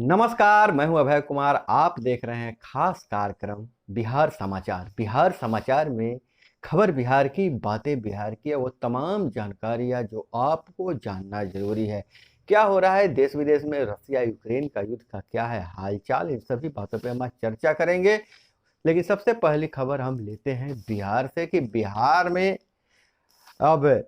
नमस्कार, मैं हूं अभय कुमार। आप देख रहे हैं खास कार्यक्रम बिहार समाचार। बिहार समाचार में खबर बिहार की, बातें बिहार की, वो तमाम जानकारियां जो आपको जानना जरूरी है। क्या हो रहा है देश विदेश में, रसिया यूक्रेन का युद्ध का क्या है हालचाल, इन सभी बातों पे हम आज चर्चा करेंगे। लेकिन सबसे पहली खबर हम लेते हैं बिहार से कि बिहार में अब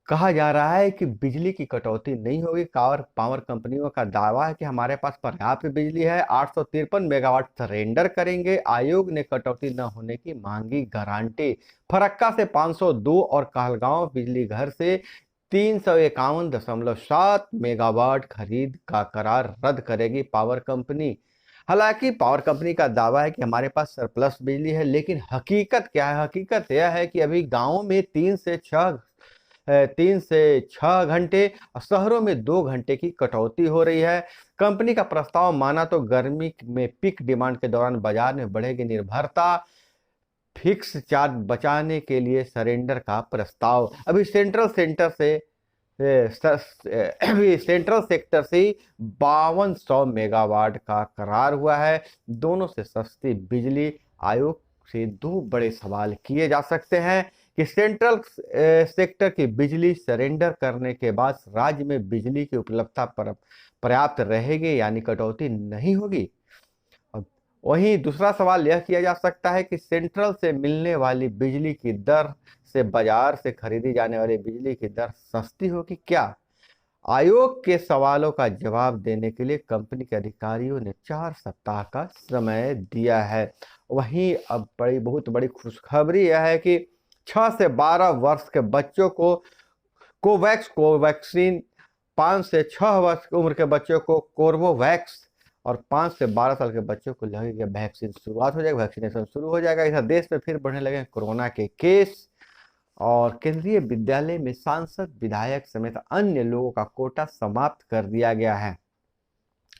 कहा जा रहा है कि बिजली की कटौती नहीं होगी। पावर कंपनियों का दावा है कि हमारे पास पर्याप्त बिजली है। 853 मेगावाट सरेंडर करेंगे। आयोग ने कटौती न होने की मांगी गारंटी। फरक्का से 502 और कहलगांव बिजली घर से 351.7 मेगावाट खरीद का करार रद्द करेगी पावर कंपनी। हालांकि पावर कंपनी का दावा है कि हमारे पास सरप्लस बिजली है, लेकिन हकीकत क्या है? हकीकत यह है कि अभी गांवों में 3 से 6 घंटे और शहरों में 2 घंटे की कटौती हो रही है। कंपनी का प्रस्ताव माना तो गर्मी में पीक डिमांड के दौरान बाजार में बढ़ेगी निर्भरता। फिक्स चार्ज बचाने के लिए सरेंडर का प्रस्ताव। अभी सेंट्रल सेक्टर से 5200 मेगावाट का करार हुआ है। दोनों से सस्ती बिजली। आयोग से दो बड़े सवाल किए जा सकते हैं कि सेंट्रल सेक्टर की बिजली सरेंडर करने के बाद राज्य में बिजली की उपलब्धता पर पर्याप्त रहेगी, यानी कटौती नहीं होगी। अब वहीं दूसरा सवाल यह किया जा सकता है कि सेंट्रल से मिलने वाली बिजली की दर से बाजार से खरीदी जाने वाली बिजली की दर सस्ती होगी क्या? आयोग के सवालों का जवाब देने के लिए कंपनी के अधिकारियों ने 4 सप्ताह का समय दिया है। वहीं अब बहुत बड़ी खुशखबरी यह है कि 6 से 12 वर्ष के बच्चों को कोवैक्सीन, 5 से 6 वर्ष की उम्र के बच्चों को कोर्बोवैक्स और 5 से 12 साल के बच्चों को लगेगा वैक्सीन शुरुआत हो जाएगी, वैक्सीनेशन शुरू हो जाएगा। इधर देश में फिर बढ़ने लगे कोरोना के केस। और केंद्रीय विद्यालय में सांसद, विधायक समेत अन्य लोगों का कोटा समाप्त कर दिया गया है।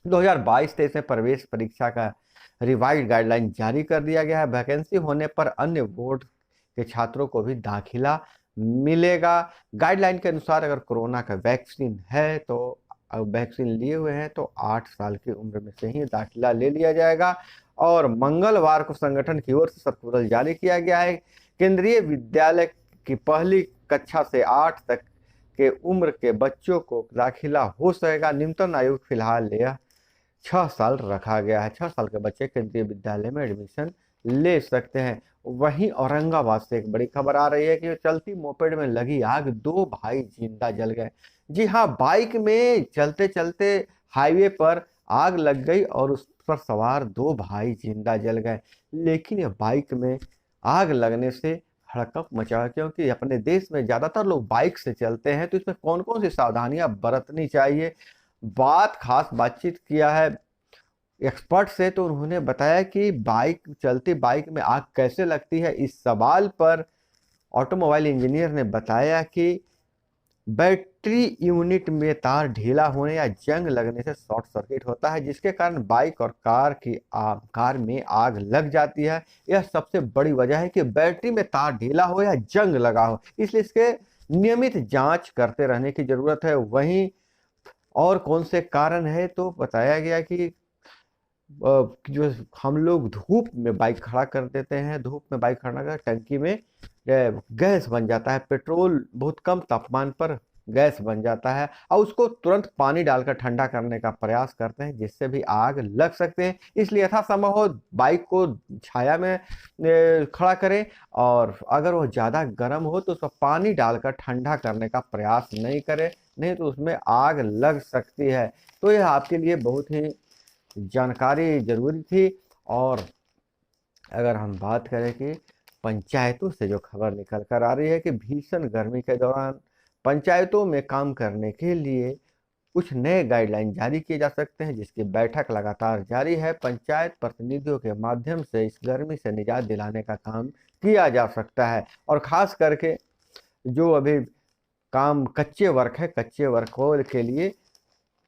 2022-23 में प्रवेश परीक्षा का रिवाइज्ड गाइडलाइन जारी कर दिया गया है। वैकेंसी होने पर अन्य बोर्ड के छात्रों को भी दाखिला मिलेगा। गाइडलाइन के अनुसार अगर कोरोना का वैक्सीन है तो वैक्सीन लिए हुए हैं तो 8 साल की उम्र में से ही दाखिला ले लिया जाएगा। और मंगलवार को संगठन की ओर से सर्कुलर जारी किया गया है। केंद्रीय विद्यालय की पहली कक्षा से 8 तक के उम्र के बच्चों को दाखिला हो सकेगा। न्यूनतम आयु फिलहाल यह 6 साल रखा गया है। 6 साल के बच्चे केंद्रीय विद्यालय में एडमिशन ले सकते हैं। वहीं औरंगाबाद से एक बड़ी खबर आ रही है कि चलती मोपेड में लगी आग, 2 भाई जिंदा जल गए। जी हाँ, बाइक में चलते चलते हाईवे पर आग लग गई और उस पर सवार 2 भाई जिंदा जल गए। लेकिन ये बाइक में आग लगने से हड़कंप मचा, क्योंकि अपने देश में ज्यादातर लोग बाइक से चलते हैं, तो इसमें कौन कौन सी सावधानियां बरतनी चाहिए, खास बातचीत किया है एक्सपर्ट से, तो उन्होंने बताया कि चलती बाइक में आग कैसे लगती है। इस सवाल पर ऑटोमोबाइल इंजीनियर ने बताया कि बैटरी यूनिट में तार ढीला होने या जंग लगने से शॉर्ट सर्किट होता है, जिसके कारण बाइक और कार में आग लग जाती है। यह सबसे बड़ी वजह है कि बैटरी में तार ढीला हो या जंग लगा हो, इसलिए इसके नियमित जांच करते रहने की जरूरत है। वहीं और कौन से कारण है, तो बताया गया कि जो हम लोग धूप में बाइक खड़ा कर देते हैं, धूप में बाइक खड़ा कर टंकी में गैस बन जाता है। पेट्रोल बहुत कम तापमान पर गैस बन जाता है और उसको तुरंत पानी डालकर ठंडा करने का प्रयास करते हैं, जिससे भी आग लग सकते हैं। इसलिए यथासंभव हो बाइक को छाया में खड़ा करें, और अगर वो ज़्यादा गर्म हो तो उसको पानी डालकर ठंडा करने का प्रयास नहीं करें, नहीं तो उसमें आग लग सकती है। तो यह आपके लिए बहुत ही जानकारी जरूरी थी। और अगर हम बात करें कि पंचायतों से जो खबर निकल कर आ रही है कि भीषण गर्मी के दौरान पंचायतों में काम करने के लिए कुछ नए गाइडलाइन जारी किए जा सकते हैं, जिसकी बैठक लगातार जारी है। पंचायत प्रतिनिधियों के माध्यम से इस गर्मी से निजात दिलाने का काम किया जा सकता है। और खास करके जो अभी काम कच्चे वर्क है, कच्चे वर्कों के लिए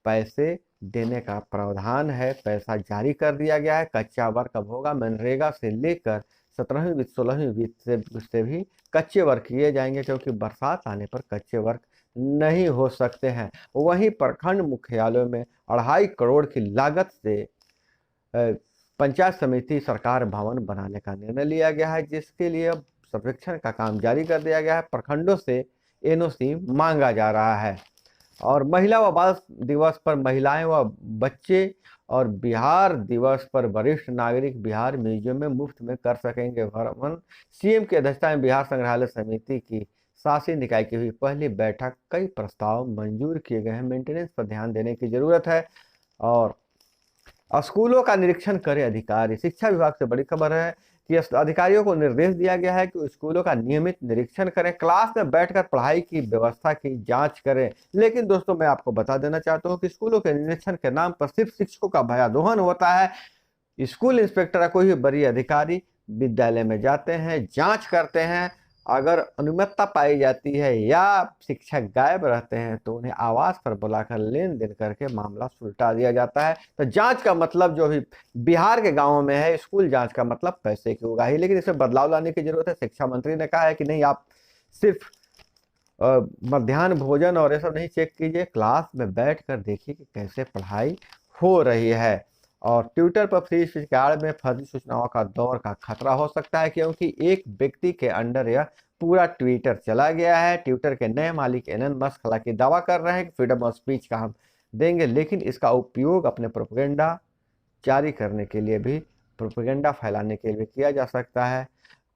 पैसे देने का प्रावधान है, पैसा जारी कर दिया गया है। कच्चा वर्क अब होगा। मनरेगा से लेकर 17वीं वित्त 16वीं वित्त से भी कच्चे वर्क किए जाएंगे, क्योंकि बरसात आने पर कच्चे वर्क नहीं हो सकते हैं। वहीं प्रखंड मुख्यालयों में 2.5 करोड़ की लागत से पंचायत समिति सरकार भवन बनाने का निर्णय लिया गया है, जिसके लिए अब सर्वेक्षण का काम जारी कर दिया गया है। प्रखंडों से एनओसी मांगा जा रहा है। और महिला व बाल दिवस पर महिलाएं व बच्चे और बिहार दिवस पर वरिष्ठ नागरिक बिहार म्यूजियम में मुफ्त में कर सकेंगे भ्रमण। सीएम की अध्यक्षता में बिहार संग्रहालय समिति की शासी निकाय की हुई पहली बैठक, कई प्रस्ताव मंजूर किए गए हैं। मेंटेनेंस पर ध्यान देने की जरूरत है। और स्कूलों का निरीक्षण करें अधिकारी। शिक्षा विभाग से बड़ी खबर है कि अधिकारियों को निर्देश दिया गया है कि स्कूलों का नियमित निरीक्षण करें, क्लास में बैठकर पढ़ाई की व्यवस्था की जांच करें। लेकिन दोस्तों, मैं आपको बता देना चाहता हूं कि स्कूलों के निरीक्षण के नाम पर सिर्फ शिक्षकों का भयादोहन होता है। स्कूल इंस्पेक्टर या कोई भी बड़ी अधिकारी विद्यालय में जाते हैं, जांच करते हैं, अगर अनियमितता पाई जाती है या शिक्षक गायब रहते हैं तो उन्हें आवास पर बुलाकर लेन देन करके मामला सुलटा दिया जाता है। तो जांच का मतलब जो भी बिहार के गांवों में है, स्कूल जांच का मतलब पैसे की उगाही। लेकिन इसमें बदलाव लाने की जरूरत है। शिक्षा मंत्री ने कहा है कि नहीं, आप सिर्फ मध्याह्न भोजन और ये सब नहीं चेक कीजिए, क्लास में बैठ कर देखिए कि कैसे पढ़ाई हो रही है। और ट्विटर पर फ्री स्पीच के आड़ में फर्जी सूचनाओं का दौर का खतरा हो सकता है, क्योंकि एक व्यक्ति के अंडर यह पूरा ट्विटर चला गया है। ट्विटर के नए मालिक एलन मस्क हालांकि दावा कर रहे हैं कि फ्रीडम ऑफ स्पीच का हम देंगे, लेकिन इसका उपयोग अपने प्रोपेगेंडा जारी करने के लिए भी, प्रोपेगेंडा फैलाने के लिए किया जा सकता है।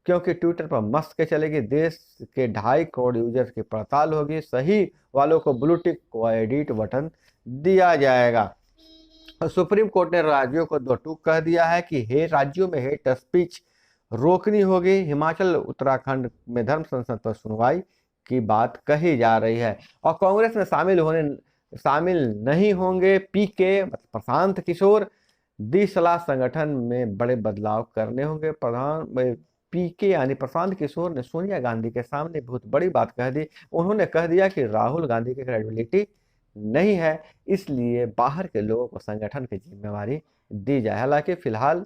क्योंकि ट्विटर पर मस्क के चलेगी, देश के 2.5 करोड़ यूजर्स की पड़ताल होगी, सही वालों को ब्लू टिक को एडिट बटन दिया जाएगा। सुप्रीम कोर्ट ने राज्यों को दो टूक कह दिया है कि राज्यों में हेट स्पीच रोकनी होगी। हिमाचल उत्तराखंड में धर्म संसद पर सुनवाई की बात कही जा रही है। और कांग्रेस में शामिल नहीं होंगे पीके मतलब प्रशांत किशोर। दी सलाह संगठन में बड़े बदलाव करने होंगे। पीके यानी प्रशांत किशोर ने सोनिया गांधी के सामने बहुत बड़ी बात कह दी। उन्होंने कह दिया कि राहुल गांधी की क्रेडिबिलिटी नहीं है, इसलिए बाहर के लोगों को संगठन की जिम्मेवारी दी जाए। हालांकि फिलहाल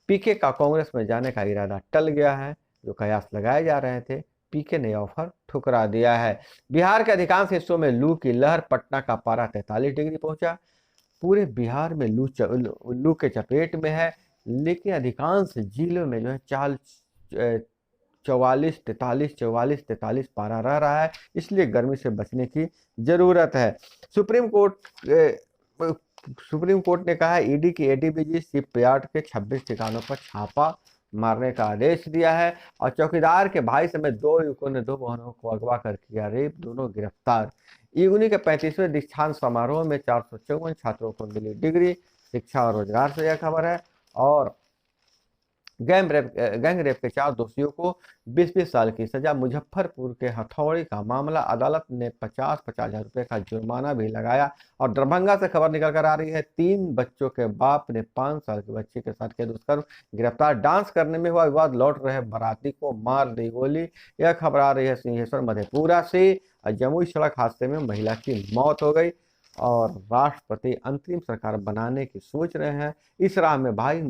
पीके का कांग्रेस में जाने का इरादा टल गया है। जो कयास लगाए जा रहे थे, पीके ने ऑफर ठुकरा दिया है। बिहार के अधिकांश हिस्सों में लू की लहर, पटना का पारा 43 डिग्री पहुंचा। पूरे बिहार में लू के चपेट में है, लेकिन अधिकांश जिलों में जो है 44-43 पारा रह रहा है, इसलिए गर्मी से बचने की जरूरत है। सुप्रीम कोर्ट ने कहा है ईडी की एडीबीजी शिपयार्ड के 26 ठिकानों पर छापा मारने का आदेश दिया है। और चौकीदार के भाई समेत 2 युवकों ने 2 बहनों को अगवा कर किया रेप, दोनों गिरफ्तार। यूनी के 35वें दीक्षांत समारोह में 454 छात्रों को मिली डिग्री। शिक्षा और रोजगार से यह खबर है। और गैंग रेप के 4 दोषियों को 20-20 साल की सजा। मुजफ्फरपुर के हथौड़ी का मामला, अदालत ने 50-50 हजार रुपए का जुर्माना भी लगाया। और दरभंगा से खबर निकल कर आ रही है, 3 बच्चों के बाप ने 5 साल के बच्चे के साथ किया दुष्कर्म, गिरफ्तार। डांस करने में हुआ विवाद, लौट रहे बाराती को मार दी गोली। यह खबर आ रही है सिंहेश्वर मधेपुरा से। जमुई सड़क हादसे में महिला की मौत हो गई। और राष्ट्रपति अंतरिम सरकार बनाने की सोच रहे हैं। इस राह में भाई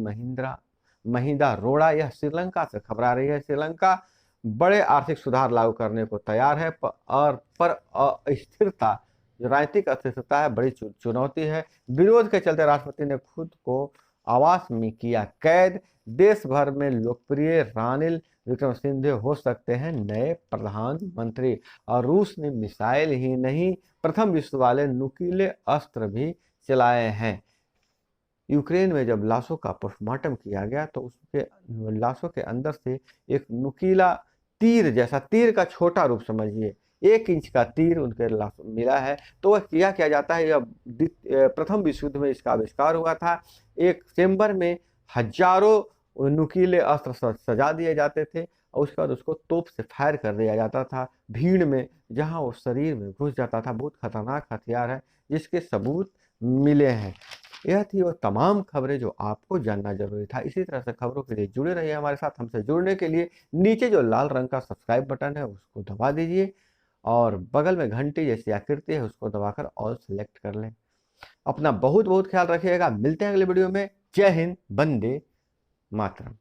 महिंदा रोड़ा। यह श्रीलंका से खबर आ रही है। श्रीलंका बड़े आर्थिक सुधार लागू करने को तैयार है, पर अस्थिरता, जो राजनीतिक अस्थिरता है, बड़ी चुनौती है। विरोध के चलते राष्ट्रपति ने खुद को आवास में किया कैद। देश भर में लोकप्रिय रानिल विक्रमसिंघे हो सकते हैं नए प्रधानमंत्री। और रूस ने मिसाइल ही नहीं, प्रथम विश्व वाले नुकीले अस्त्र भी चलाए हैं। यूक्रेन में जब लाशों का पोस्टमार्टम किया गया तो उसके लाशों के अंदर से एक नुकीला तीर जैसा, तीर का छोटा रूप समझिए, 1 इंच का तीर उनके लाशों मिला है। तो वह किया जाता है, प्रथम विश्व युद्ध में इसका आविष्कार हुआ था। एक चेम्बर में हजारों नुकीले अस्त्र सजा दिए जाते थे और उसके बाद उसको तोप से फायर कर दिया जाता था भीड़ में, जहां वो शरीर में घुस जाता था। बहुत खतरनाक हथियार है जिसके सबूत मिले हैं। यह थी वो तमाम खबरें जो आपको जानना जरूरी था। इसी तरह से खबरों के लिए जुड़े रहिए हमारे साथ। हमसे जुड़ने के लिए नीचे जो लाल रंग का सब्सक्राइब बटन है उसको दबा दीजिए और बगल में घंटी जैसी आकृति है उसको दबाकर ऑल सेलेक्ट कर लें। अपना बहुत बहुत ख्याल रखिएगा। मिलते हैं अगले वीडियो में। जय हिंद, वंदे मातरम।